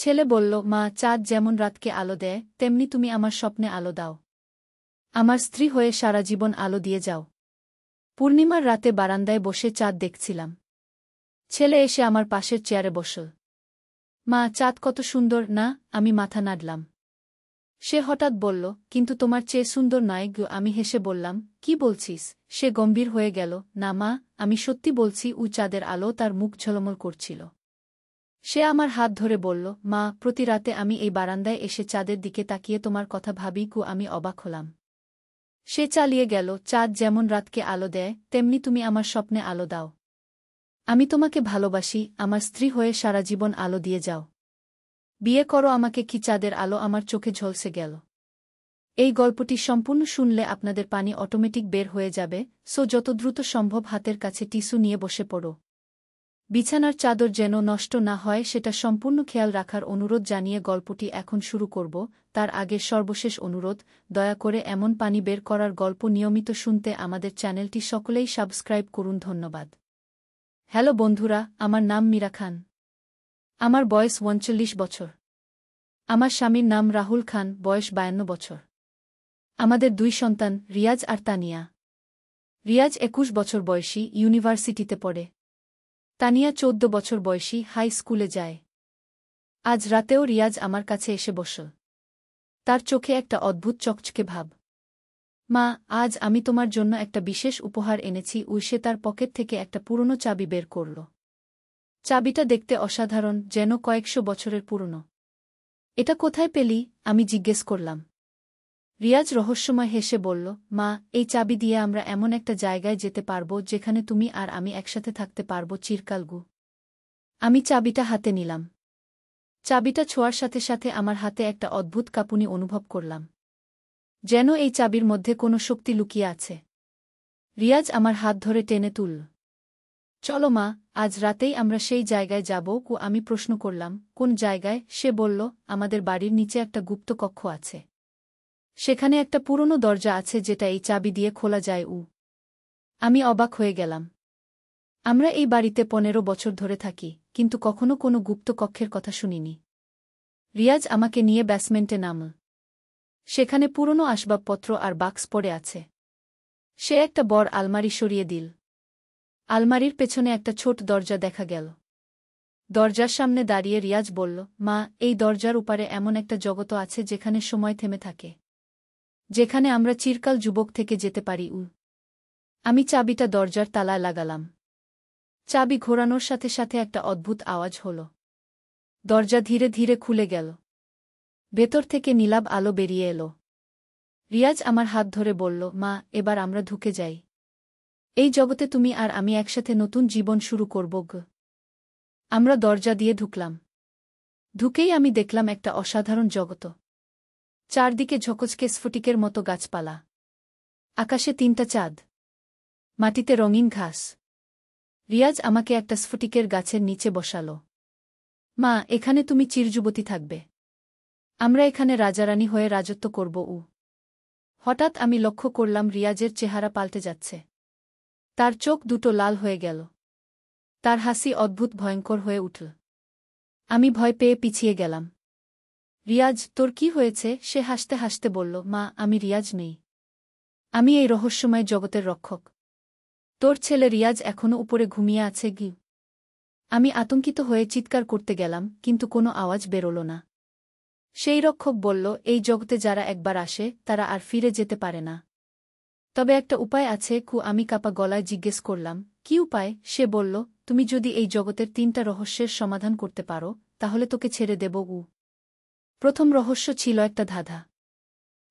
ছেলে বলল, মা, চাঁদ যেমন রাতকে আলো দেয় তেমনি তুমি আমার স্বপ্নে আলো দাও। আমার স্ত্রী হয়ে সারা জীবন আলো দিয়ে যাও। পূর্ণিমার রাতে বারান্দায় বসে চাঁদ দেখছিলাম। ছেলে এসে আমার পাশের চেয়ারে বসল। মা, চাঁদ কত সুন্দর না? আমি মাথা নাড়লাম। সে হঠাৎ বলল, কিন্তু তোমার চেয়ে সুন্দর নয় গো। আমি হেসে বললাম, কি বলছিস? সে গম্ভীর হয়ে গেল। না মা, আমি সত্যি বলছি। চাঁদের আলো তার মুখ ঝলমল করছিল। সে আমার হাত ধরে বলল, মা, প্রতি রাতে আমি এই বারান্দায় এসে চাঁদের দিকে তাকিয়ে তোমার কথা ভাবি। আমি অবাক হলাম। সে চালিয়ে গেল, চাঁদ যেমন রাতকে আলো দেয় তেমনি তুমি আমার স্বপ্নে আলো দাও। আমি তোমাকে ভালোবাসি, আমার স্ত্রী হয়ে সারা জীবন আলো দিয়ে যাও। বিয়ে করো আমাকে। কি চাঁদের আলো আমার চোখে ঝলসে গেল। এই গল্পটি সম্পূর্ণ শুনলে আপনাদের পানি অটোমেটিক বের হয়ে যাবে, যত দ্রুত সম্ভব হাতের কাছে টিস্যু নিয়ে বসে পড়ো। বিছানার চাদর যেন নষ্ট না হয় সেটা সম্পূর্ণ খেয়াল রাখার অনুরোধ জানিয়ে গল্পটি এখন শুরু করব। তার আগে সর্বশেষ অনুরোধ, দয়া করে এমন পানি বের করার গল্প নিয়মিত শুনতে আমাদের চ্যানেলটি সকলেই সাবস্ক্রাইব করুন। ধন্যবাদ। হ্যালো বন্ধুরা, আমার নাম মীরা খান। আমার বয়স 39 বছর। আমার স্বামীর নাম রাহুল খান, বয়স 52 বছর। আমাদের 2 সন্তান, রিয়াজ আর তানিয়া। রিয়াজ 21 বছর বয়সী, ইউনিভার্সিটিতে পড়ে। তানিয়া 14 বছর বয়সী, হাই স্কুলে যায়। আজ রাতেও রিয়াজ আমার কাছে এসে বসল। তার চোখে একটা অদ্ভুত চকচকে ভাব। মা, আজ আমি তোমার জন্য একটা বিশেষ উপহার এনেছি। সে তার পকেট থেকে একটা পুরনো চাবি বের করল। চাবিটা দেখতে অসাধারণ, যেন কয়েকশো বছরের পুরনো। এটা কোথায় পেলি? আমি জিজ্ঞেস করলাম। রিয়াজ রহস্যময় হেসে বলল, মা, এই চাবি দিয়ে আমরা এমন একটা জায়গায় যেতে পারব যেখানে তুমি আর আমি একসাথে থাকতে পারব চিরকাল। আমি চাবিটা হাতে নিলাম। চাবিটা ছোঁয়ার সাথে সাথে আমার হাতে একটা অদ্ভুত কাঁপুনি অনুভব করলাম। যেন এই চাবির মধ্যে কোনো শক্তি লুকিয়ে আছে। রিয়াজ আমার হাত ধরে টেনে তুলল। চলো মা, আজ রাতেই আমরা সেই জায়গায় যাব। আমি প্রশ্ন করলাম, কোন জায়গায়? সে বলল, আমাদের বাড়ির নিচে একটা গুপ্ত কক্ষ আছে। সেখানে একটা পুরনো দরজা আছে যেটা এই চাবি দিয়ে খোলা যায়। আমি অবাক হয়ে গেলাম। আমরা এই বাড়িতে 15 বছর ধরে থাকি, কিন্তু কখনো কোনো গুপ্ত কক্ষের কথা শুনিনি। রিয়াজ আমাকে নিয়ে বেসমেন্টে নামল। সেখানে পুরনো আসবাবপত্র আর বাক্স পড়ে আছে। সে একটা বড় আলমারি সরিয়ে দিল। আলমারির পেছনে একটা ছোট দরজা দেখা গেল। দরজার সামনে দাঁড়িয়ে রিয়াজ বলল, মা, এই দরজার উপারে এমন একটা জগৎ আছে যেখানে সময় থেমে থাকে, যেখানে আমরা চিরকাল যুবক থেকে যেতে পারি। আমি চাবিটা দরজার তালায় লাগালাম। চাবি ঘোরানোর সাথে সাথে একটা অদ্ভুত আওয়াজ হল। দরজা ধীরে ধীরে খুলে গেল। ভেতর থেকে নীলাভ আলো বেরিয়ে এলো। রিয়াজ আমার হাত ধরে বলল, মা, এবার আমরা ঢুকে যাই। এই জগতে তুমি আর আমি একসাথে নতুন জীবন শুরু করব। আমরা দরজা দিয়ে ঢুকলাম। ঢুকেই আমি দেখলাম একটা অসাধারণ জগৎ। চারদিকে ঝকঝকে স্ফটিকের মতো গাছপালা। আকাশে 3টা চাঁদ। মাটিতে রঙিন ঘাস। রিয়াজ আমাকে একটা স্ফটিকের গাছের নিচে বসাল। মা, এখানে তুমি চিরযুবতী থাকবে। আমরা এখানে রাজারানী হয়ে রাজত্ব করব। হঠাৎ আমি লক্ষ্য করলাম রিয়াজের চেহারা পাল্টে যাচ্ছে। তার চোখ দুটো লাল হয়ে গেল। তার হাসি অদ্ভুত ভয়ঙ্কর হয়ে উঠল। আমি ভয় পেয়ে পিছিয়ে গেলাম। রিয়াজ, তোর কি হয়েছে? সে হাসতে হাসতে বলল, মা, আমি রিয়াজ নেই। আমি এই রহস্যময় জগতের রক্ষক। তোর ছেলে রিয়াজ এখনো উপরে ঘুমিয়ে আছে। আমি আতঙ্কিত হয়ে চিৎকার করতে গেলাম, কিন্তু কোনো আওয়াজ বেরোল না। সেই রক্ষক বলল, এই জগতে যারা একবার আসে তারা আর ফিরে যেতে পারে না। তবে একটা উপায় আছে। আমি কাঁপা গলায় জিজ্ঞেস করলাম, কি উপায়? সে বলল, তুমি যদি এই জগতের 3টা রহস্যের সমাধান করতে পারো তাহলে তোকে ছেড়ে দেব। প্রথম রহস্য ছিল একটা ধাঁধা।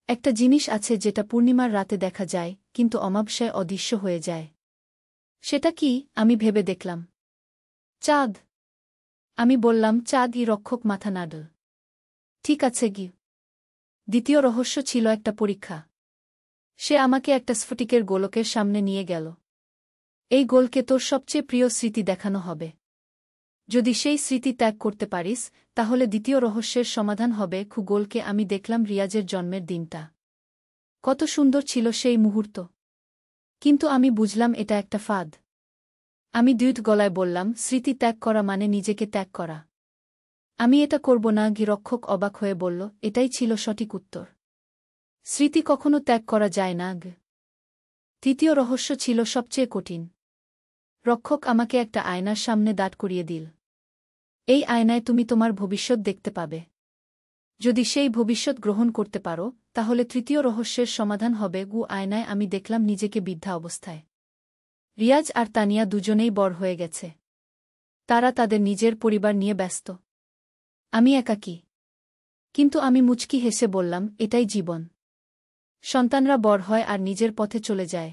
একটা জিনিস আছে যেটা পূর্ণিমার রাতে দেখা যায়, কিন্তু অমাবস্যায় অদৃশ্য হয়ে যায়। সেটা কি? আমি ভেবে দেখলাম। চাঁদ। আমি বললাম, চাঁদ। রক্ষক মাথা নাড়ল। ঠিক আছে। দ্বিতীয় রহস্য ছিল একটা পরীক্ষা। সে আমাকে একটা স্ফটিকের গোলকের সামনে নিয়ে গেল। এই গোলকে তোর সবচেয়ে প্রিয় স্মৃতি দেখানো হবে। যদি সেই স্মৃতি ত্যাগ করতে পারিস তাহলে দ্বিতীয় রহস্যের সমাধান হবে। গোলকে আমি দেখলাম রিয়াজের জন্মের দিনটা। কত সুন্দর ছিল সেই মুহূর্ত। কিন্তু আমি বুঝলাম এটা একটা ফাঁদ। আমি দ্রুত গলায় বললাম, স্মৃতি ত্যাগ করা মানে নিজেকে ত্যাগ করা। আমি এটা করব না, গৃহরক্ষক অবাক হয়ে বলল, এটাই ছিল সঠিক উত্তর। স্মৃতি কখনো ত্যাগ করা যায় না। তৃতীয় রহস্য ছিল সবচেয়ে কঠিন। রক্ষক আমাকে একটা আয়নার সামনে দাঁড় করিয়ে দিল। এই আয়নায় তুমি তোমার ভবিষ্যৎ দেখতে পাবে। যদি সেই ভবিষ্যৎ গ্রহণ করতে পারো, তাহলে তৃতীয় রহস্যের সমাধান হবে। আয়নায় আমি দেখলাম নিজেকে বৃদ্ধা অবস্থায়। রিয়াজ আর তানিয়া দুজনেই বড় হয়ে গেছে। তারা তাদের নিজের পরিবার নিয়ে ব্যস্ত। আমি একাকী। কিন্তু আমি মুচকি হেসে বললাম, এটাই জীবন। সন্তানরা বড় হয় আর নিজের পথে চলে যায়।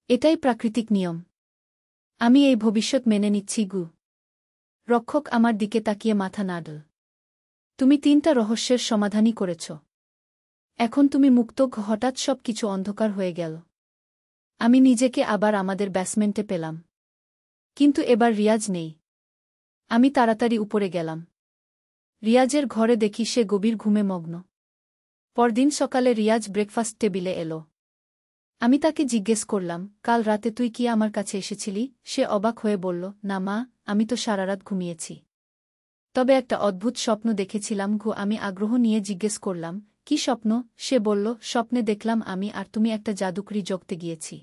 এটাই প্রাকৃতিক নিয়ম। আমি এই ভবিষ্যৎ মেনে নিচ্ছি। রক্ষক আমার দিকে তাকিয়ে মাথা নাড়ল। তুমি 3টা রহস্যের সমাধানই করেছ। এখন তুমি মুক্ত। হঠাৎ সব কিছু অন্ধকার হয়ে গেল। আমি নিজেকে আবার আমাদের ব্যাসমেন্টে পেলাম। কিন্তু এবার রিয়াজ নেই। আমি তাড়াতাড়ি উপরে গেলাম। রিয়াজের ঘরে দেখি সে গভীর ঘুমে মগ্ন। পরদিন সকালে রিয়াজ ব্রেকফাস্ট টেবিলে এলো। আমি তাকে জিজ্ঞেস করলাম, কাল রাতে তুই কি আমার কাছে এসেছিলি? সে অবাক হয়ে বলল, না মা, আমি তো সারারাত ঘুমিয়েছি। তবে একটা অদ্ভুত স্বপ্ন দেখেছিলাম। আমি আগ্রহ নিয়ে জিজ্ঞেস করলাম, কি স্বপ্ন? সে বলল, স্বপ্নে দেখলাম আমি আর তুমি একটা জাদুকরি জগতে গিয়েছি।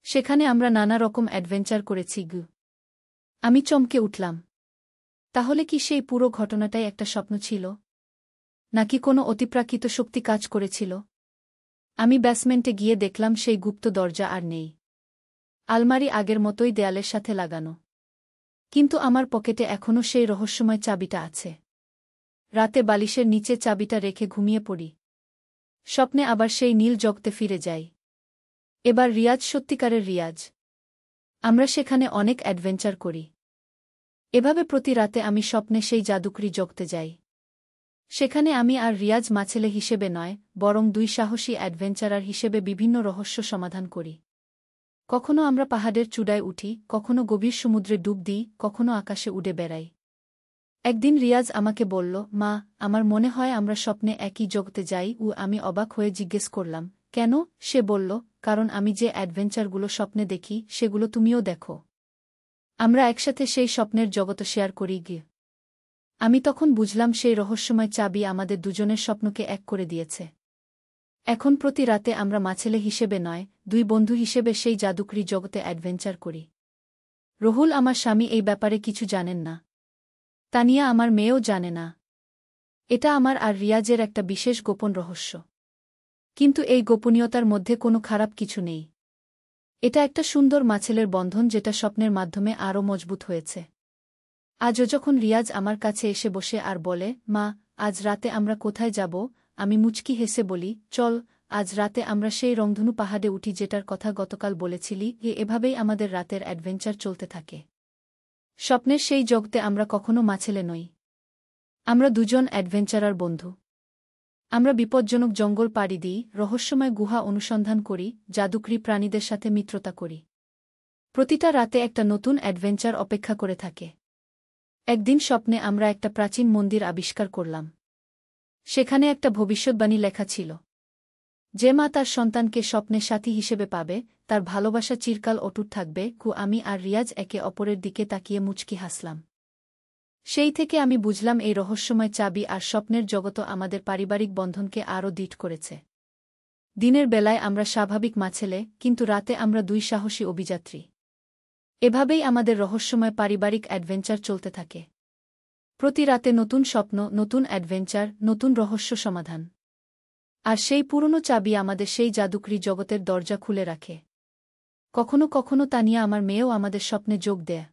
সেখানে আমরা নানা রকম অ্যাডভেঞ্চার করেছি। আমি চমকে উঠলাম। তাহলে কি সেই পুরো ঘটনাটাই একটা স্বপ্ন ছিল? নাকি কোনো অতিপ্রাকৃত শক্তি কাজ করেছিল? আমি ব্যাসমেন্টে গিয়ে দেখলাম সেই গুপ্ত দরজা আর নেই। আলমারি আগের মতোই দেয়ালের সাথে লাগানো। কিন্তু আমার পকেটে এখনও সেই রহস্যময় চাবিটা আছে। রাতে বালিশের নিচে চাবিটা রেখে ঘুমিয়ে পড়ি। স্বপ্নে আবার সেই নীল জগতে ফিরে যাই। এবার রিয়াজ সত্যিকারের রিয়াজ। আমরা সেখানে অনেক অ্যাডভেঞ্চার করি। এভাবে প্রতি রাতে আমি স্বপ্নে সেই জাদুকরি জগতে যাই। সেখানে আমি আর রিয়াজ মাছেলে হিসেবে নয়, বরং 2 সাহসী অ্যাডভেঞ্চারার হিসেবে বিভিন্ন রহস্য সমাধান করি। কখনো আমরা পাহাড়ের চূড়ায় উঠি, কখনো গভীর সমুদ্রে ডুব দিই, কখনো আকাশে উড়ে বেড়াই। একদিন রিয়াজ আমাকে বলল, মা, আমার মনে হয় আমরা স্বপ্নে একই জগতে যাই। আমি অবাক হয়ে জিজ্ঞেস করলাম, কেন? সে বলল, কারণ আমি যে অ্যাডভেঞ্চারগুলো স্বপ্নে দেখি, সেগুলো তুমিও দেখো। আমরা একসাথে সেই স্বপ্নের জগৎ শেয়ার করি। আমি তখন বুঝলাম সেই রহস্যময় চাবি আমাদের দুজনের স্বপ্নকে এক করে দিয়েছে। এখন প্রতি রাতে আমরা মাছেলে হিসেবে নয়, 2 বন্ধু হিসেবে সেই জাদুকরি জগতে অ্যাডভেঞ্চার করি। রহুল আমার স্বামী এই ব্যাপারে কিছু জানেন না। তানিয়া আমার মেয়েও জানে না। এটা আমার আর রিয়াজের একটা বিশেষ গোপন রহস্য। কিন্তু এই গোপনীয়তার মধ্যে কোনো খারাপ কিছু নেই। এটা একটা সুন্দর মাছেলের বন্ধন, যেটা স্বপ্নের মাধ্যমে আরও মজবুত হয়েছে। আজও যখন রিয়াজ আমার কাছে এসে বসে আর বলে, মা, আজ রাতে আমরা কোথায় যাব, আমি মুচকি হেসে বলি, চল, আজ রাতে আমরা সেই রংধনু পাহাড়ে উঠি যেটার কথা গতকাল বলেছিলি। এভাবেই আমাদের রাতের অ্যাডভেঞ্চার চলতে থাকে। স্বপ্নের সেই জগতে আমরা কখনো মাছেলে নই। আমরা দুজন অ্যাডভেঞ্চারার বন্ধু। আমরা বিপজ্জনক জঙ্গল পাড়ি দিই, রহস্যময় গুহা অনুসন্ধান করি, জাদুকরি প্রাণীদের সাথে মিত্রতা করি। প্রতিটা রাতে একটা নতুন অ্যাডভেঞ্চার অপেক্ষা করে থাকে। একদিন স্বপ্নে আমরা একটা প্রাচীন মন্দির আবিষ্কার করলাম। সেখানে একটা ভবিষ্যৎবাণী লেখা ছিল। যে মা তার সন্তানকে স্বপ্নে সাথী হিসেবে পাবে, তার ভালোবাসা চিরকাল অটুট থাকবে। আমি আর রিয়াজ একে অপরের দিকে তাকিয়ে মুচকি হাসলাম। সেই থেকে আমি বুঝলাম এই রহস্যময় চাবি আর স্বপ্নের জগৎ আমাদের পারিবারিক বন্ধনকে আরও দৃঢ় করেছে। দিনের বেলায় আমরা স্বাভাবিক মাছেলে, কিন্তু রাতে আমরা 2 সাহসী অভিযাত্রী। এভাবেই আমাদের রহস্যময় পারিবারিক অ্যাডভেঞ্চার চলতে থাকে। প্রতি রাতে নতুন স্বপ্ন, নতুন অ্যাডভেঞ্চার, নতুন রহস্য সমাধান। আর সেই পুরনো চাবি আমাদের সেই জাদুকরি জগতের দরজা খুলে রাখে। কখনো কখনো তানিয়া আমার মেয়েও আমাদের স্বপ্নে যোগ দেয়।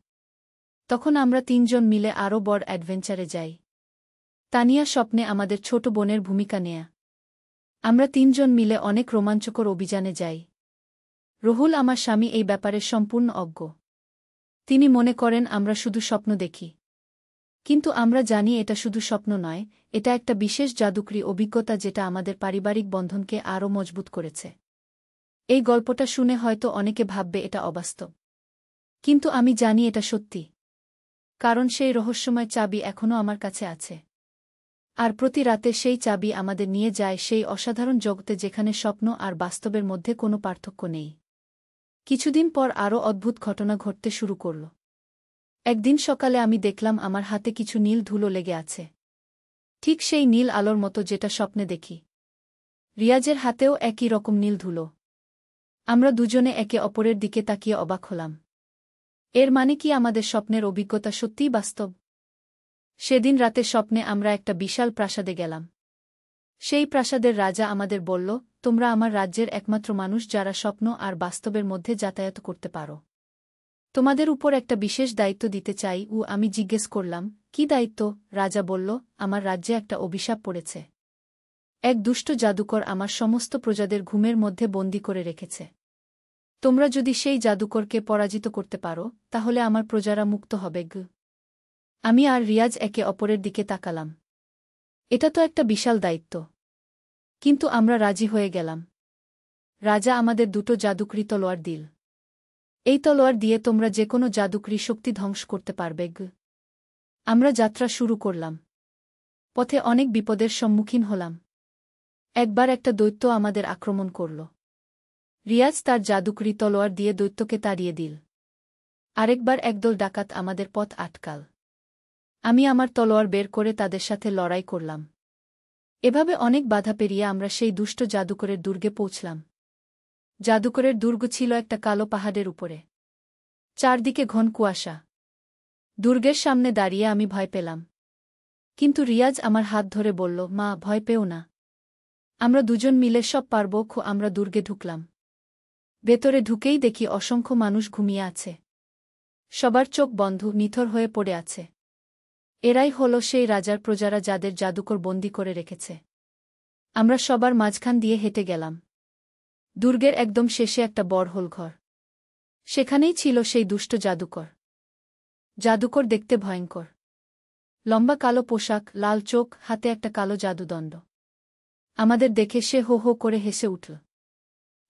তখন আমরা 3 জন মিলে আরও বড় অ্যাডভেঞ্চারে যাই। তানিয়া স্বপ্নে আমাদের ছোট বোনের ভূমিকা নেয়া। আমরা 3 জন মিলে অনেক রোমাঞ্চকর অভিযানে যাই। রহুল আমার স্বামী এই ব্যাপারে সম্পূর্ণ অজ্ঞ। তিনি মনে করেন আমরা শুধু স্বপ্ন দেখি। কিন্তু আমরা জানি এটা শুধু স্বপ্ন নয়, এটা একটা বিশেষ জাদুকরি অভিজ্ঞতা যেটা আমাদের পারিবারিক বন্ধনকে আরও মজবুত করেছে। এই গল্পটা শুনে হয়তো অনেকে ভাববে এটা অবাস্তব। কিন্তু আমি জানি এটা সত্যি। কারণ সেই রহস্যময় চাবি এখনও আমার কাছে আছে। আর প্রতি রাতে সেই চাবি আমাদের নিয়ে যায় সেই অসাধারণ জগতে যেখানে স্বপ্ন আর বাস্তবের মধ্যে কোনো পার্থক্য নেই। কিছুদিন পর আরও অদ্ভুত ঘটনা ঘটতে শুরু করল। একদিন সকালে আমি দেখলাম আমার হাতে কিছু নীল ধুলো লেগে আছে। ঠিক সেই নীল আলোর মতো যেটা স্বপ্নে দেখি। রিয়াজের হাতেও একই রকম নীল ধুলো। আমরা দুজনে একে অপরের দিকে তাকিয়ে অবাক হলাম। এর মানে কি আমাদের স্বপ্নের অভিজ্ঞতা সত্যিই বাস্তব? সেদিন রাতে স্বপ্নে আমরা একটা বিশাল প্রাসাদে গেলাম। সেই প্রাসাদের রাজা আমাদের বলল, তোমরা আমার রাজ্যের একমাত্র মানুষ যারা স্বপ্ন আর বাস্তবের মধ্যে যাতায়াত করতে পারো। তোমাদের উপর একটা বিশেষ দায়িত্ব দিতে চাই। আমি জিজ্ঞেস করলাম, কি দায়িত্ব? রাজা বলল, আমার রাজ্যে একটা অভিশাপ পড়েছে। এক দুষ্ট জাদুকর আমার সমস্ত প্রজাদের ঘুমের মধ্যে বন্দী করে রেখেছে। তোমরা যদি সেই জাদুকরকে পরাজিত করতে পারো, তাহলে আমার প্রজারা মুক্ত হবে। আমি আর রিয়াজ একে অপরের দিকে তাকালাম। এটা তো একটা বিশাল দায়িত্ব। কিন্তু আমরা রাজি হয়ে গেলাম। রাজা আমাদের দুটো জাদুকরি তলোয়ার দিল। এই তলোয়ার দিয়ে তোমরা যে কোনো জাদুকরি শক্তি ধ্বংস করতে পারবে। আমরা যাত্রা শুরু করলাম। পথে অনেক বিপদের সম্মুখীন হলাম। একবার একটা দৈত্য আমাদের আক্রমণ করল। রিয়াজ তার জাদুকরি তলোয়ার দিয়ে দৈত্যকে তাড়িয়ে দিল। আরেকবার একদল ডাকাত আমাদের পথ আটকাল। আমি আমার তলোয়ার বের করে তাদের সাথে লড়াই করলাম। এভাবে অনেক বাধা পেরিয়ে আমরা সেই দুষ্ট জাদুকরের দুর্গে পৌঁছলাম। জাদুকরের দুর্গ ছিল একটা কালো পাহাড়ের উপরে। চারদিকে ঘন কুয়াশা। দুর্গের সামনে দাঁড়িয়ে আমি ভয় পেলাম। কিন্তু রিয়াজ আমার হাত ধরে বলল, মা, ভয় পেও না। আমরা দুজন মিলে সব পারব। আমরা দুর্গে ঢুকলাম। ভেতরে ঢুকেই দেখি অসংখ্য মানুষ ঘুমিয়ে আছে। সবার চোখ বন্ধ, নিথর হয়ে পড়ে আছে। এরাই হল সেই রাজার প্রজারা যাদের জাদুকর বন্দী করে রেখেছে। আমরা সবার মাঝখান দিয়ে হেঁটে গেলাম। দুর্গের একদম শেষে একটা বড় হোল ঘর। সেখানেই ছিল সেই দুষ্ট জাদুকর। জাদুকর দেখতে ভয়ঙ্কর। লম্বা কালো পোশাক, লাল চোখ, হাতে একটা কালো জাদুদণ্ড। আমাদের দেখে সে হো হো করে হেসে উঠল।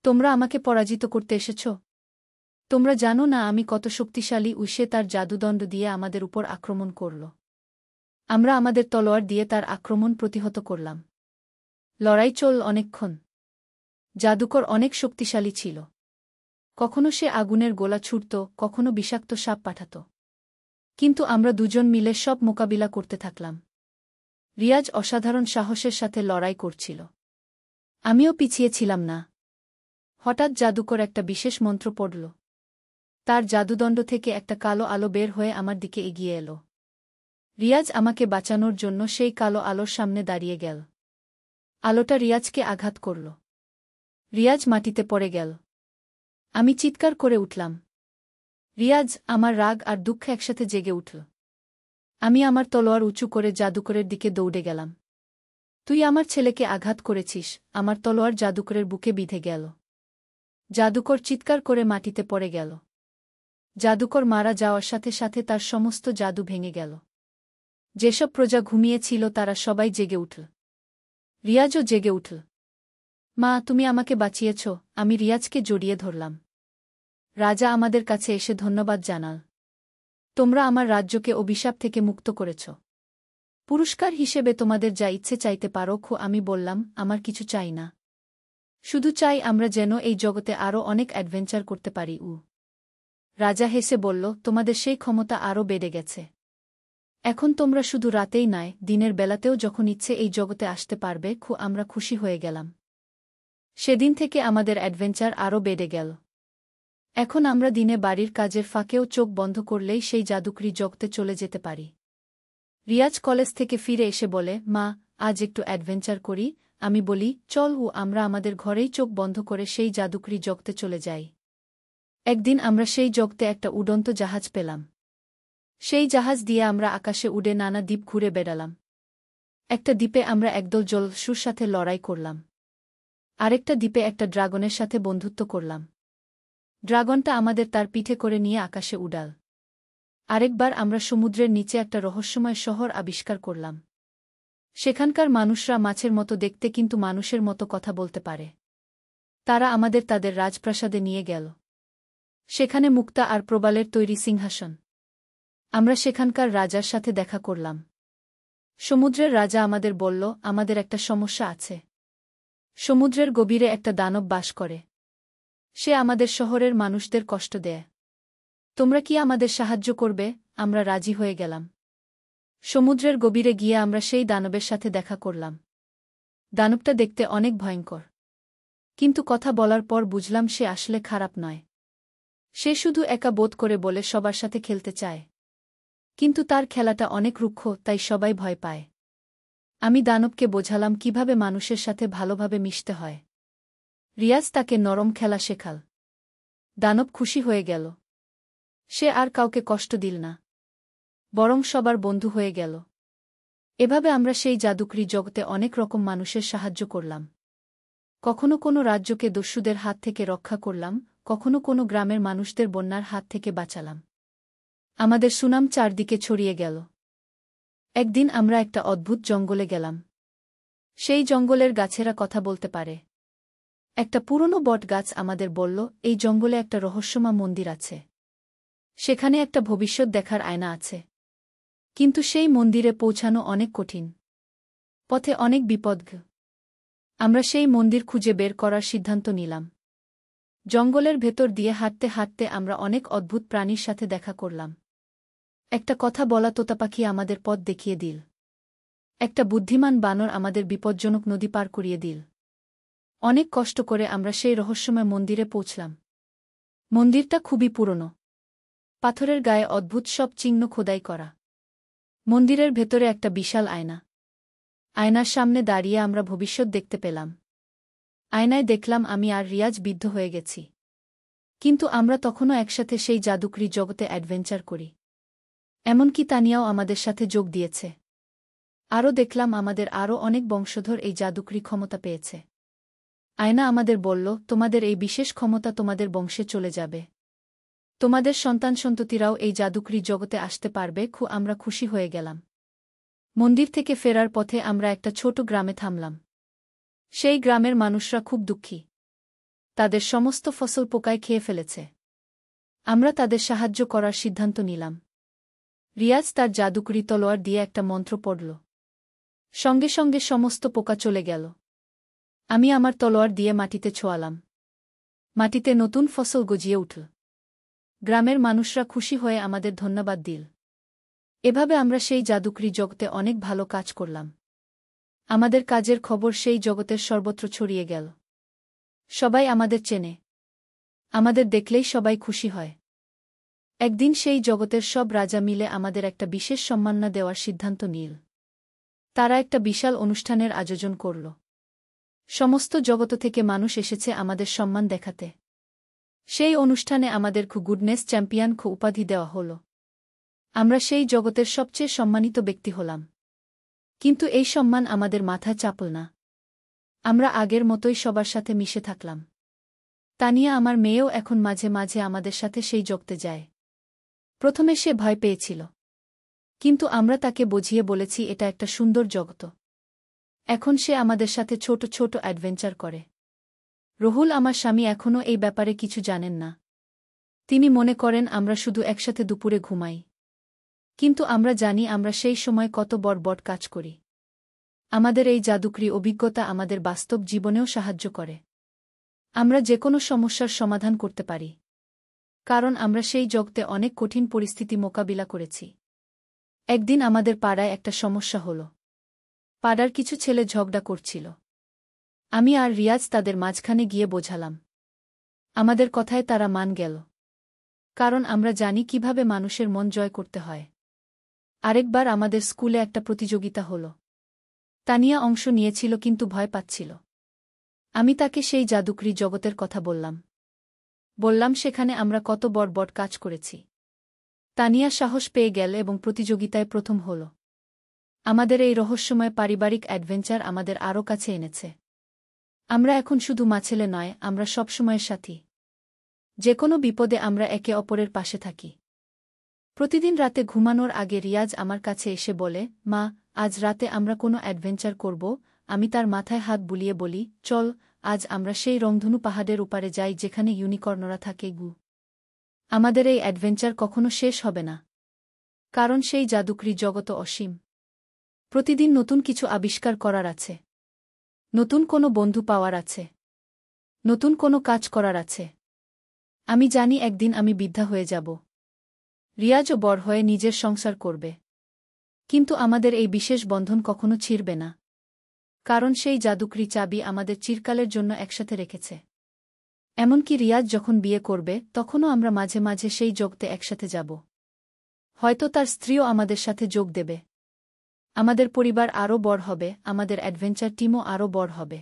তোমরা আমাকে পরাজিত করতে এসেছ? তোমরা জানো না আমি কত শক্তিশালী? সে তার জাদুদণ্ড দিয়ে আমাদের উপর আক্রমণ করল। আমরা আমাদের তলোয়ার দিয়ে তার আক্রমণ প্রতিহত করলাম। লড়াই চল অনেকক্ষণ। জাদুকর অনেক শক্তিশালী ছিল। কখনো সে আগুনের গোলা ছুটত, কখনো বিষাক্ত সাপ পাঠাত। কিন্তু আমরা দুজন মিলে সব মোকাবিলা করতে থাকলাম। রিয়াজ অসাধারণ সাহসের সাথে লড়াই করছিল। আমিও পিছিয়ে ছিলাম না। হঠাৎ জাদুকর একটা বিশেষ মন্ত্র পড়ল। তার জাদুদণ্ড থেকে একটা কালো আলো বের হয়ে আমার দিকে এগিয়ে এল। রিয়াজ আমাকে বাঁচানোর জন্য সেই কালো আলোর সামনে দাঁড়িয়ে গেল। আলোটা রিয়াজকে আঘাত করল। রিয়াজ মাটিতে পড়ে গেল। আমি চিৎকার করে উঠলাম। রিয়াজ! আমার রাগ আর দুঃখ একসাথে জেগে উঠল। আমি আমার তলোয়ার উঁচু করে জাদুকরের দিকে দৌড়ে গেলাম। তুই আমার ছেলেকে আঘাত করেছিস। আমার তলোয়ার জাদুকরের বুকে বিঁধে গেল। জাদুকর চিৎকার করে মাটিতে পড়ে গেল। জাদুকর মারা যাওয়ার সাথে সাথে তার সমস্ত জাদু ভেঙে গেল। যেসব প্রজা ঘুমিয়েছিল তারা সবাই জেগে উঠল। রিয়াজও জেগে উঠল। মা, তুমি আমাকে বাঁচিয়েছ। আমি রিয়াজকে জড়িয়ে ধরলাম। রাজা আমাদের কাছে এসে ধন্যবাদ জানাল। তোমরা আমার রাজ্যকে অভিশাপ থেকে মুক্ত করেছ। পুরস্কার হিসেবে তোমাদের যা ইচ্ছে চাইতে পারো। আমি বললাম, আমার কিছু চাই না। শুধু চাই আমরা যেন এই জগতে আরও অনেক অ্যাডভেঞ্চার করতে পারি। রাজা হেসে বলল, তোমাদের সেই ক্ষমতা আরও বেড়ে গেছে। এখন তোমরা শুধু রাতেই নয়, দিনের বেলাতেও যখন ইচ্ছে এই জগতে আসতে পারবে। আমরা খুশি হয়ে গেলাম। সেদিন থেকে আমাদের অ্যাডভেঞ্চার আরও বেড়ে গেল। এখন আমরা দিনে বাড়ির কাজের ফাঁকেও চোখ বন্ধ করলেই সেই জাদুকরি জগতে চলে যেতে পারি। রিয়াজ কলেজ থেকে ফিরে এসে বলে, মা, আজ একটু অ্যাডভেঞ্চার করি। আমি বলি, চল। আমরা আমাদের ঘরেই চোখ বন্ধ করে সেই জাদুকরি জগতে চলে যাই। একদিন আমরা সেই জগতে একটা উড়ন্ত জাহাজ পেলাম। সেই জাহাজ দিয়ে আমরা আকাশে উড়ে নানা দ্বীপ ঘুরে বেড়ালাম। একটা দ্বীপে আমরা একদল জলদস্যুর সাথে লড়াই করলাম। আরেকটা দ্বীপে একটা ড্রাগনের সাথে বন্ধুত্ব করলাম। ড্রাগনটা আমাদের তার পিঠে করে নিয়ে আকাশে উড়াল। আরেকবার আমরা সমুদ্রের নিচে একটা রহস্যময় শহর আবিষ্কার করলাম। সেখানকার মানুষরা মাছের মতো দেখতে, কিন্তু মানুষের মতো কথা বলতে পারে। তারা আমাদের তাদের রাজপ্রাসাদে নিয়ে গেল। সেখানে মুক্তা আর প্রবালের তৈরি সিংহাসন। আমরা সেখানকার রাজার সাথে দেখা করলাম। সমুদ্রের রাজা আমাদের বলল, আমাদের একটা সমস্যা আছে। সমুদ্রের গভীরে একটা দানব বাস করে। সে আমাদের শহরের মানুষদের কষ্ট দেয়। তোমরা কি আমাদের সাহায্য করবে? আমরা রাজি হয়ে গেলাম। সমুদ্রের গভীরে গিয়ে আমরা সেই দানবের সাথে দেখা করলাম। দানবটা দেখতে অনেক ভয়ঙ্কর। কিন্তু কথা বলার পর বুঝলাম সে আসলে খারাপ নয়। সে শুধু একা বোধ করে বলে সবার সাথে খেলতে চায়। কিন্তু তার খেলাটা অনেক রুক্ষ, তাই সবাই ভয় পায়। আমি দানবকে বোঝালাম কিভাবে মানুষের সাথে ভালোভাবে মিশতে হয়। রিয়াজ তাকে নরম খেলা শেখাল। দানব খুশি হয়ে গেল। সে আর কাউকে কষ্ট দিল না, বরং সবার বন্ধু হয়ে গেল। এভাবে আমরা সেই জাদুকরি জগতে অনেক রকম মানুষের সাহায্য করলাম। কখনো কোনো রাজ্যকে দস্যুদের হাত থেকে রক্ষা করলাম, কখনো কোনো গ্রামের মানুষদের বন্যার হাত থেকে বাঁচালাম। আমাদের সুনাম চারদিকে ছড়িয়ে গেল। একদিন আমরা একটা অদ্ভুত জঙ্গলে গেলাম। সেই জঙ্গলের গাছেরা কথা বলতে পারে। একটা পুরনো বটগাছ আমাদের বলল, এই জঙ্গলে একটা রহস্যময় মন্দির আছে। সেখানে একটা ভবিষ্যৎ দেখার আয়না আছে। কিন্তু সেই মন্দিরে পৌঁছানো অনেক কঠিন। পথে অনেক বিপদ। আমরা সেই মন্দির খুঁজে বের করার সিদ্ধান্ত নিলাম। জঙ্গলের ভেতর দিয়ে হাঁটতে হাঁটতে আমরা অনেক অদ্ভুত প্রাণীর সাথে দেখা করলাম। একটা কথা বলা তোতাপাখি আমাদের পথ দেখিয়ে দিল। একটা বুদ্ধিমান বানর আমাদের বিপজ্জনক নদী পার করিয়ে দিল। অনেক কষ্ট করে আমরা সেই রহস্যময় মন্দিরে পৌঁছলাম। মন্দিরটা খুবই পুরনো। পাথরের গায়ে অদ্ভুত সব চিহ্ন খোদাই করা। মন্দিরের ভেতরে একটা বিশাল আয়না। আয়নার সামনে দাঁড়িয়ে আমরা ভবিষ্যৎ দেখতে পেলাম। আয়নায় দেখলাম আমি আর রিয়াজ বিদ্ধ হয়ে গেছি। কিন্তু আমরা তখনও একসাথে সেই জাদুকরি জগতে অ্যাডভেঞ্চার করি। এমনকি তানিয়াও আমাদের সাথে যোগ দিয়েছে। আরও দেখলাম আমাদের আরও অনেক বংশধর এই জাদুকরি ক্ষমতা পেয়েছে। আয়না আমাদের বলল, তোমাদের এই বিশেষ ক্ষমতা তোমাদের বংশে চলে যাবে। তোমাদের সন্তান-সন্ততিরাও এই জাদুকরি জগতে আসতে পারবে। আমরা খুশি হয়ে গেলাম। মন্দির থেকে ফেরার পথে আমরা একটা ছোট গ্রামে থামলাম। সেই গ্রামের মানুষরা খুব দুঃখী। তাদের সমস্ত ফসল পোকায় খেয়ে ফেলেছে। আমরা তাদের সাহায্য করার সিদ্ধান্ত নিলাম। রিয়াজ তার জাদুকরি তলোয়ার দিয়ে একটা মন্ত্র পড়ল। সঙ্গে সঙ্গে সমস্ত পোকা চলে গেল। আমি আমার তলোয়ার দিয়ে মাটিতে ছোঁয়ালাম। মাটিতে নতুন ফসল গজিয়ে উঠল। গ্রামের মানুষরা খুশি হয়ে আমাদের ধন্যবাদ দিল। এভাবে আমরা সেই জাদুকরি জগতে অনেক ভালো কাজ করলাম। আমাদের কাজের খবর সেই জগতের সর্বত্র ছড়িয়ে গেল। সবাই আমাদের চেনে। আমাদের দেখলেই সবাই খুশি হয়। একদিন সেই জগতের সব রাজা মিলে আমাদের একটা বিশেষ সম্মাননা দেওয়ার সিদ্ধান্ত নিল। তারা একটা বিশাল অনুষ্ঠানের আয়োজন করল। সমস্ত জগত থেকে মানুষ এসেছে আমাদের সম্মান দেখাতে। সেই অনুষ্ঠানে আমাদের গুডনেস চ্যাম্পিয়ন উপাধি দেওয়া হল। আমরা সেই জগতের সবচেয়ে সম্মানিত ব্যক্তি হলাম। কিন্তু এই সম্মান আমাদের মাথায় চাপল না। আমরা আগের মতোই সবার সাথে মিশে থাকলাম। তানিয়া, আমার মেয়েও এখন মাঝে মাঝে আমাদের সাথে সেই জগতে যায়। প্রথমে সে ভয় পেয়েছিল, কিন্তু আমরা তাকে বুঝিয়ে বলেছি এটা একটা সুন্দর জগত। এখন সে আমাদের সাথে ছোট ছোট অ্যাডভেঞ্চার করে। রহুল, আমার স্বামী, এখনও এই ব্যাপারে কিছু জানেন না। তিনি মনে করেন আমরা শুধু একসাথে দুপুরে ঘুমাই। কিন্তু আমরা জানি আমরা সেই সময় কত বড় বড় কাজ করি। আমাদের এই জাদুকরি অভিজ্ঞতা আমাদের বাস্তব জীবনেও সাহায্য করে। আমরা যে কোনো সমস্যার সমাধান করতে পারি, কারণ আমরা সেই জগতে অনেক কঠিন পরিস্থিতি মোকাবিলা করেছি। একদিন আমাদের পাড়ায় একটা সমস্যা হল। পাড়ার কিছু ছেলে ঝগড়া করছিল। আমি আর রিয়াজ তাদের মাঝখানে গিয়ে বোঝালাম। আমাদের কথায় তারা মান গেল, কারণ আমরা জানি কিভাবে মানুষের মন জয় করতে হয়। আরেকবার আমাদের স্কুলে একটা প্রতিযোগিতা হল। তানিয়া অংশ নিয়েছিল কিন্তু ভয় পাচ্ছিল। আমি তাকে সেই জাদুকরি জগতের কথা বললাম সেখানে আমরা কত বড় বড় কাজ করেছি। তানিয়া সাহস পেয়ে গেল এবং প্রতিযোগিতায় প্রথম হল। আমাদের এই রহস্যময় পারিবারিক অ্যাডভেঞ্চার আমাদের আরও কাছে এনেছে। আমরা এখন শুধু মাছেলে নয়, আমরা সবসময়ের সাথী। যে কোনো বিপদে আমরা একে অপরের পাশে থাকি। প্রতিদিন রাতে ঘুমানোর আগে রিয়াজ আমার কাছে এসে বলে, মা, আজ রাতে আমরা কোনো অ্যাডভেঞ্চার করব। আমি তার মাথায় হাত বুলিয়ে বলি, চল, আজ আমরা সেই রংধনু পাহাড়ের উপারে যাই যেখানে ইউনিকর্নরা থাকে। আমাদের এই অ্যাডভেঞ্চার কখনো শেষ হবে না, কারণ সেই জাদুকরি জগৎ অসীম। প্রতিদিন নতুন কিছু আবিষ্কার করার আছে, নতুন কোনো বন্ধু পাওয়ার আছে, নতুন কোনো কাজ করার আছে। আমি জানি একদিন আমি বৃদ্ধা হয়ে যাব, রিয়াজও বড় হয়ে নিজের সংসার করবে। কিন্তু আমাদের এই বিশেষ বন্ধন কখনো ছিঁড়বে না, কারণ সেই জাদুকরি চাবি আমাদের চিরকালের জন্য একসাথে রেখেছে। এমনকি রিয়াজ যখন বিয়ে করবে তখনও আমরা মাঝে মাঝে সেই জগতে একসাথে যাব। হয়তো তার স্ত্রীও আমাদের সাথে যোগ দেবে। আমাদের পরিবার আরও বড় হবে, আমাদের অ্যাডভেঞ্চার টিমও আরও বড় হবে।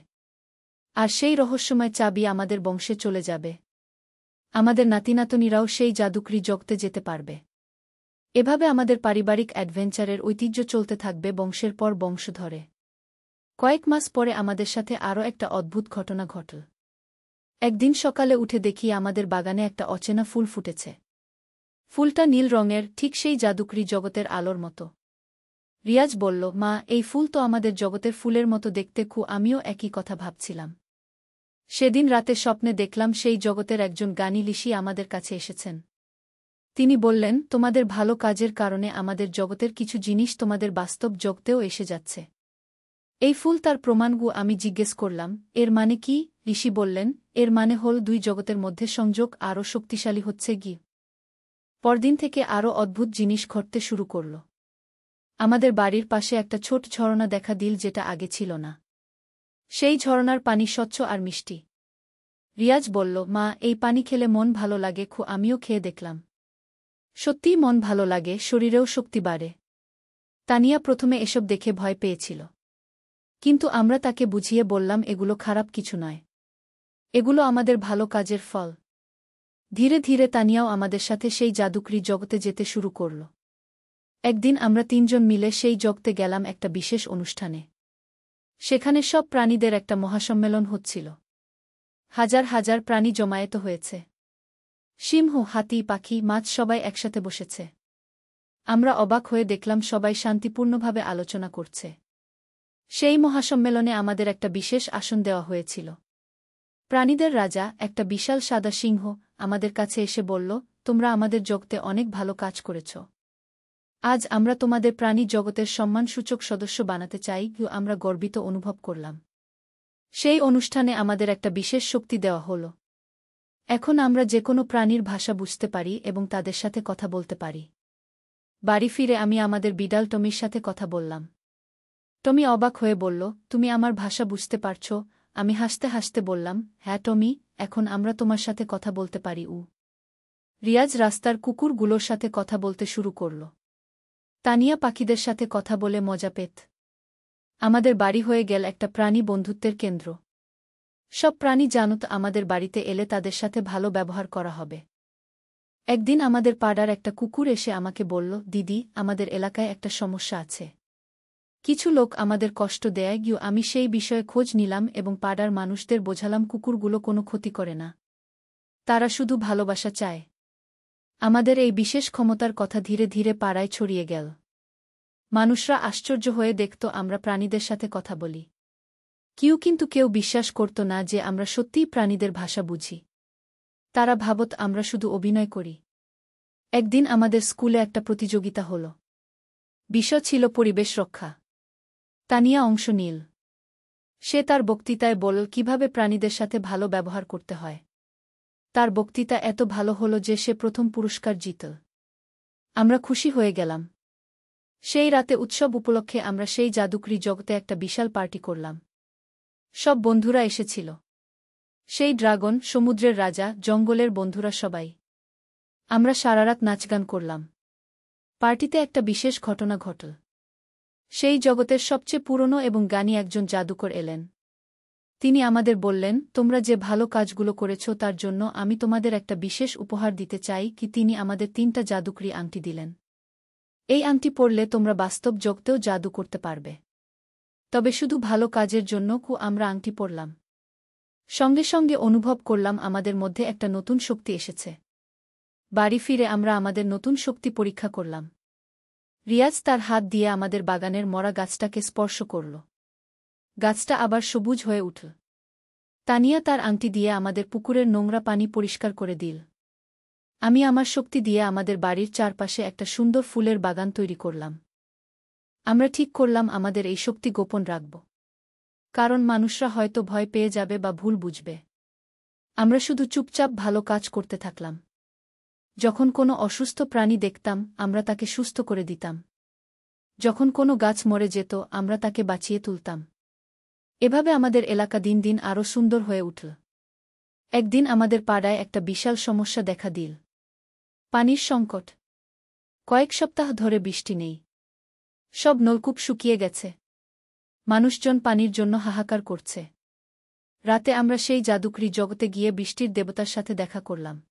আর সেই রহস্যময় চাবি আমাদের বংশে চলে যাবে। আমাদের নাতিনাতনীরাও সেই জাদুকরি জগতে যেতে পারবে। এভাবে আমাদের পারিবারিক অ্যাডভেঞ্চারের ঐতিহ্য চলতে থাকবে বংশের পর বংশ ধরে। কয়েক মাস পরে আমাদের সাথে আরও একটা অদ্ভুত ঘটনা ঘটল। একদিন সকালে উঠে দেখি আমাদের বাগানে একটা অচেনা ফুল ফুটেছে। ফুলটা নীল রঙের, ঠিক সেই জাদুকরি জগতের আলোর মতো। রিয়াজ বলল, মা, এই ফুল তো আমাদের জগতের ফুলের মতো দেখতে। আমিও একই কথা ভাবছিলাম। সেদিন রাতে স্বপ্নে দেখলাম সেই জগতের একজন জ্ঞানী ঋষি আমাদের কাছে এসেছেন। তিনি বললেন, তোমাদের ভালো কাজের কারণে আমাদের জগতের কিছু জিনিস তোমাদের বাস্তব জগতেও এসে যাচ্ছে। এই ফুল তার প্রমাণগু। আমি জিজ্ঞেস করলাম, এর মানে কি? ঋষি বললেন, এর মানে হল দুই জগতের মধ্যে সংযোগ আরও শক্তিশালী হচ্ছে। পরদিন থেকে আরও অদ্ভুত জিনিস ঘটতে শুরু করল। আমাদের বাড়ির পাশে একটা ছোট ঝরনা দেখা দিল, যেটা আগে ছিল না। সেই ঝরনার পানি স্বচ্ছ আর মিষ্টি। রিয়াজ বলল, মা, এই পানি খেলে মন ভালো লাগে। আমিও খেয়ে দেখলাম। সত্যিই মন ভালো লাগে, শরীরেও শক্তি বাড়ে। তানিয়া প্রথমে এসব দেখে ভয় পেয়েছিল, কিন্তু আমরা তাকে বুঝিয়ে বললাম এগুলো খারাপ কিছু নয়, এগুলো আমাদের ভালো কাজের ফল। ধীরে ধীরে তানিয়াও আমাদের সাথে সেই জাদুকরি জগতে যেতে শুরু করল। একদিন আমরা তিনজন মিলে সেই জগতে গেলাম একটা বিশেষ অনুষ্ঠানে। সেখানে সব প্রাণীদের একটা মহাসম্মেলন হচ্ছিল। হাজার হাজার প্রাণী জমায়েত হয়েছে। সিংহ, হাতি, পাখি, মাছ সবাই একসাথে বসেছে। আমরা অবাক হয়ে দেখলাম সবাই শান্তিপূর্ণভাবে আলোচনা করছে। সেই মহাসম্মেলনে আমাদের একটা বিশেষ আসন দেওয়া হয়েছিল। প্রাণীদের রাজা, একটা বিশাল সাদা সিংহ, আমাদের কাছে এসে বলল, তোমরা আমাদের জগতে অনেক ভালো কাজ করেছ। আজ আমরা তোমাদের প্রাণী জগতের সম্মানসূচক সদস্য বানাতে চাই। আমরা গর্বিত অনুভব করলাম। সেই অনুষ্ঠানে আমাদের একটা বিশেষ শক্তি দেওয়া হল। এখন আমরা যে কোনো প্রাণীর ভাষা বুঝতে পারি এবং তাদের সাথে কথা বলতে পারি। বাড়ি ফিরে আমি আমাদের বিড়াল টমির সাথে কথা বললাম। টমি অবাক হয়ে বলল, তুমি আমার ভাষা বুঝতে পারছ? আমি হাসতে হাসতে বললাম, হ্যাঁ টমি, এখন আমরা তোমার সাথে কথা বলতে পারি। রিয়াজ রাস্তার কুকুরগুলোর সাথে কথা বলতে শুরু করল। তানিয়া পাখিদের সাথে কথা বলে মজা পেত। আমাদের বাড়ি হয়ে গেল একটা প্রাণী বন্ধুত্বের কেন্দ্র। সব প্রাণী জানত আমাদের বাড়িতে এলে তাদের সাথে ভালো ব্যবহার করা হবে। একদিন আমাদের পাড়ার একটা কুকুর এসে আমাকে বলল, দিদি, আমাদের এলাকায় একটা সমস্যা আছে। কিছু লোক আমাদের কষ্ট দেয়। আমি সেই বিষয়ে খোঁজ নিলাম এবং পাড়ার মানুষদের বোঝালাম কুকুরগুলো কোনো ক্ষতি করে না, তারা শুধু ভালোবাসা চায়। আমাদের এই বিশেষ ক্ষমতার কথা ধীরে ধীরে পাড়ায় ছড়িয়ে গেল। মানুষরা আশ্চর্য হয়ে দেখত আমরা প্রাণীদের সাথে কথা বলি। কিন্তু কেউ বিশ্বাস করত না যে আমরা সত্যিই প্রাণীদের ভাষা বুঝি। তারা ভাবত আমরা শুধু অভিনয় করি। একদিন আমাদের স্কুলে একটা প্রতিযোগিতা হল। বিষয় ছিল পরিবেশ রক্ষা। তানিয়া অংশ নিল। সে তার বক্তৃতায় বলল কিভাবে প্রাণীদের সাথে ভালো ব্যবহার করতে হয়। তার বক্তৃতা এত ভালো হল যে সে প্রথম পুরস্কার জিতল। আমরা খুশি হয়ে গেলাম। সেই রাতে উৎসব উপলক্ষে আমরা সেই জাদুকরি জগতে একটা বিশাল পার্টি করলাম। সব বন্ধুরা এসেছিল। সেই ড্রাগন, সমুদ্রের রাজা, জঙ্গলের বন্ধুরা সবাই। আমরা সারারাত নাচগান করলাম। পার্টিতে একটা বিশেষ ঘটনা ঘটল। সেই জগতের সবচেয়ে পুরনো এবং জ্ঞানী একজন জাদুকর এলেন। তিনি আমাদের বললেন, তোমরা যে ভালো কাজগুলো করেছ তার জন্য আমি তোমাদের একটা বিশেষ উপহার দিতে চাই। তিনি আমাদের 3টা জাদুকরি আংটি দিলেন। এই আংটি পরলে তোমরা বাস্তব জগতেও জাদু করতে পারবে। তবে শুধু ভালো কাজের জন্য। আমরা আংটি পরলাম। সঙ্গে সঙ্গে অনুভব করলাম আমাদের মধ্যে একটা নতুন শক্তি এসেছে। বাড়ি ফিরে আমরা আমাদের নতুন শক্তি পরীক্ষা করলাম। রিয়াজ তার হাত দিয়ে আমাদের বাগানের মরা গাছটাকে স্পর্শ করল। গাছটা আবার সবুজ হয়ে উঠল। তানিয়া তার আংটি দিয়ে আমাদের পুকুরের নোংরা পানি পরিষ্কার করে দিল। আমি আমার শক্তি দিয়ে আমাদের বাড়ির চারপাশে একটা সুন্দর ফুলের বাগান তৈরি করলাম। আমরা ঠিক করলাম আমাদের এই শক্তি গোপন রাখব, কারণ মানুষরা হয়তো ভয় পেয়ে যাবে বা ভুল বুঝবে। আমরা শুধু চুপচাপ ভালো কাজ করতে থাকলাম। যখন কোনো অসুস্থ প্রাণী দেখতাম আমরা তাকে সুস্থ করে দিতাম। যখন কোনো গাছ মরে যেত আমরা তাকে বাঁচিয়ে তুলতাম। এভাবে আমাদের এলাকা দিন দিন আরও সুন্দর হয়ে উঠল। একদিন আমাদের পাড়ায় একটা বিশাল সমস্যা দেখা দিল। পানির সংকট। কয়েক সপ্তাহ ধরে বৃষ্টি নেই। সব নলকূপ শুকিয়ে গেছে। মানুষজন পানির জন্য হাহাকার করছে। রাতে আমরা সেই জাদুকরি জগতে গিয়ে বৃষ্টির দেবতার সাথে দেখা করলাম।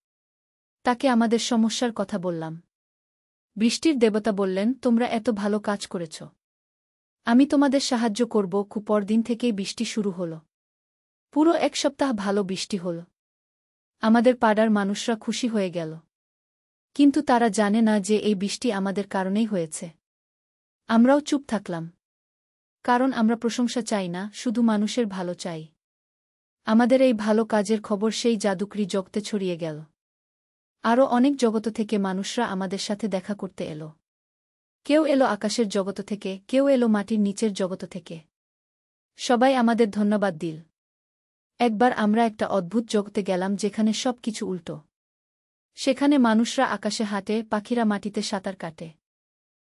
তাকে আমাদের সমস্যার কথা বললাম। বৃষ্টির দেবতা বললেন, তোমরা এত ভালো কাজ করেছ, আমি তোমাদের সাহায্য করব। পরদিন থেকেই বৃষ্টি শুরু হল। পুরো এক সপ্তাহ ভালো বৃষ্টি হল। আমাদের পাড়ার মানুষরা খুশি হয়ে গেল। কিন্তু তারা জানে না যে এই বৃষ্টি আমাদের কারণেই হয়েছে। আমরাও চুপ থাকলাম, কারণ আমরা প্রশংসা চাই না, শুধু মানুষের ভালো চাই। আমাদের এই ভালো কাজের খবর সেই জাদুকরি জগতে ছড়িয়ে গেল। আরও অনেক জগত থেকে মানুষরা আমাদের সাথে দেখা করতে এলো। কেউ এলো আকাশের জগত থেকে, কেউ এলো মাটির নিচের জগত থেকে। সবাই আমাদের ধন্যবাদ দিল। একবার আমরা একটা অদ্ভুত জগতে গেলাম যেখানে সব কিছু উল্টো। সেখানে মানুষরা আকাশে হাঁটে, পাখিরা মাটিতে সাঁতার কাটে।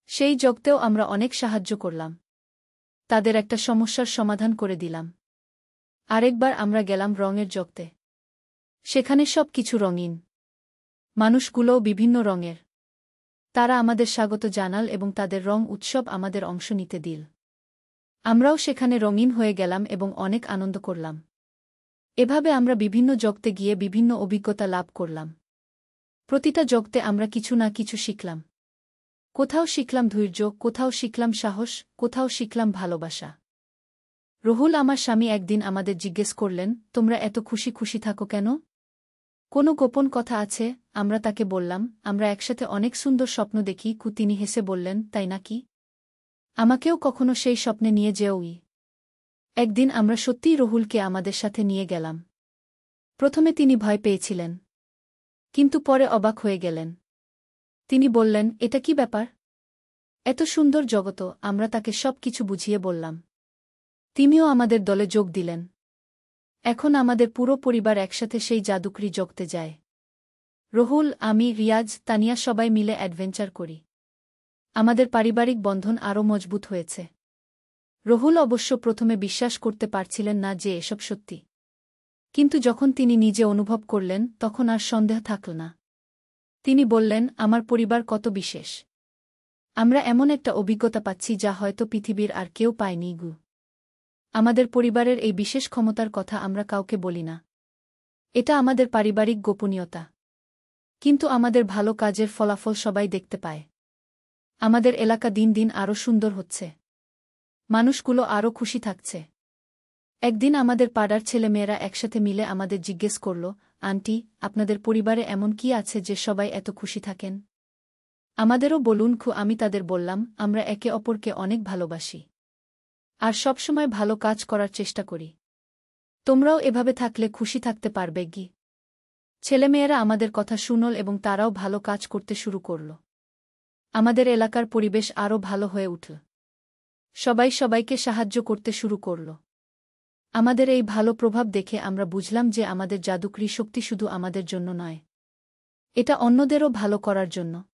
সেই জগতেও আমরা অনেক সাহায্য করলাম। তাদের একটা সমস্যার সমাধান করে দিলাম। আরেকবার আমরা গেলাম রঙের জগতে। সেখানে সব কিছু রঙিন। মানুষগুলোও বিভিন্ন রঙের। তারা আমাদের স্বাগত জানাল এবং তাদের রং উৎসব আমাদের অংশ নিতে দিল। আমরাও সেখানে রঙিন হয়ে গেলাম এবং অনেক আনন্দ করলাম। এভাবে আমরা বিভিন্ন জগতে গিয়ে বিভিন্ন অভিজ্ঞতা লাভ করলাম। প্রতিটা জগতে আমরা কিছু না কিছু শিখলাম। কোথাও শিখলাম ধৈর্য, কোথাও শিখলাম সাহস, কোথাও শিখলাম ভালোবাসা। রুহুল আমার স্বামী একদিন আমাদের জিজ্ঞেস করলেন, তোমরা এত খুশি খুশি থাকো কেন? কোনো গোপন কথা আছে? আমরা তাকে বললাম, আমরা একসাথে অনেক সুন্দর স্বপ্ন দেখি। তিনি হেসে বললেন, তাই নাকি? আমাকেও কখনো সেই স্বপ্নে নিয়ে যেওই। একদিন আমরা সত্যিই রুহুলকে আমাদের সাথে নিয়ে গেলাম। প্রথমে তিনি ভয় পেয়েছিলেন, কিন্তু পরে অবাক হয়ে গেলেন। তিনি বললেন, এটা কি ব্যাপার? এত সুন্দর জগত। আমরা তাকে সব কিছু বুঝিয়ে বললাম। তিনিও আমাদের দলে যোগ দিলেন। এখন আমাদের পুরো পরিবার একসাথে সেই জাদুকরি জগতে যায়। রুহুল, আমি, রিয়াজ, তানিয়া সবাই মিলে অ্যাডভেঞ্চার করি। আমাদের পারিবারিক বন্ধন আরও মজবুত হয়েছে। রুহুল অবশ্য প্রথমে বিশ্বাস করতে পারছিলেন না যে এসব সত্যি। কিন্তু যখন তিনি নিজে অনুভব করলেন তখন আর সন্দেহ থাকল না। তিনি বললেন, আমার পরিবার কত বিশেষ। আমরা এমন একটা অভিজ্ঞতা পাচ্ছি যা হয়তো পৃথিবীর আর কেউ পায়নি গু। আমাদের পরিবারের এই বিশেষ ক্ষমতার কথা আমরা কাউকে বলি না। এটা আমাদের পারিবারিক গোপনীয়তা। কিন্তু আমাদের ভালো কাজের ফলাফল সবাই দেখতে পায়। আমাদের এলাকা দিন দিন আরও সুন্দর হচ্ছে। মানুষগুলো আরও খুশি থাকছে। একদিন আমাদের পাড়ার ছেলেমেয়েরা একসাথে মিলে আমাদের জিজ্ঞেস করল, আন্টি, আপনাদের পরিবারে এমন কি আছে যে সবাই এত খুশি থাকেন? আমাদেরও বলুন। আমি তাদের বললাম, আমরা একে অপরকে অনেক ভালোবাসি আর সবসময় ভালো কাজ করার চেষ্টা করি। তোমরাও এভাবে থাকলে খুশি থাকতে পারবে কি? ছেলেমেয়েরা আমাদের কথা শুনল এবং তারাও ভালো কাজ করতে শুরু করল। আমাদের এলাকার পরিবেশ আরও ভালো হয়ে উঠল। সবাই সবাইকে সাহায্য করতে শুরু করল। আমাদের এই ভালো প্রভাব দেখে আমরা বুঝলাম যে আমাদের জাদুকরি শক্তি শুধু আমাদের জন্য নয়, এটা অন্যদেরও ভালো করার জন্য।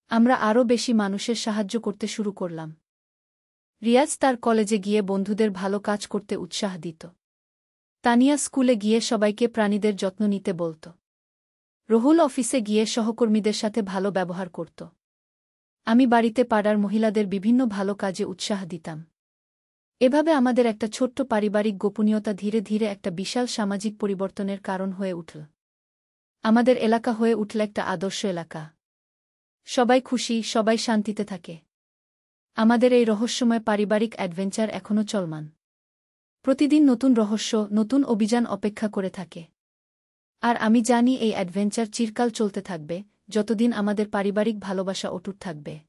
আমরা আরও বেশি মানুষের সাহায্য করতে শুরু করলাম। রিয়াজ তার কলেজে গিয়ে বন্ধুদের ভালো কাজ করতে উৎসাহ দিত। তানিয়া স্কুলে গিয়ে সবাইকে প্রাণীদের যত্ন নিতে বলত। রুহুল অফিসে গিয়ে সহকর্মীদের সাথে ভালো ব্যবহার করত। আমি বাড়িতে পাড়ার মহিলাদের বিভিন্ন ভালো কাজে উৎসাহ দিতাম। এভাবে আমাদের একটা ছোট্ট পারিবারিক গোপনীয়তা ধীরে ধীরে একটা বিশাল সামাজিক পরিবর্তনের কারণ হয়ে উঠল। আমাদের এলাকা হয়ে উঠল একটা আদর্শ এলাকা। সবাই খুশি, সবাই শান্তিতে থাকে। আমাদের এই রহস্যময় পারিবারিক অ্যাডভেঞ্চার এখনও চলমান। প্রতিদিন নতুন রহস্য, নতুন অভিযান অপেক্ষা করে থাকে। আর আমি জানি এই অ্যাডভেঞ্চার চিরকাল চলতে থাকবে, যতদিন আমাদের পারিবারিক ভালোবাসা অটুট থাকবে।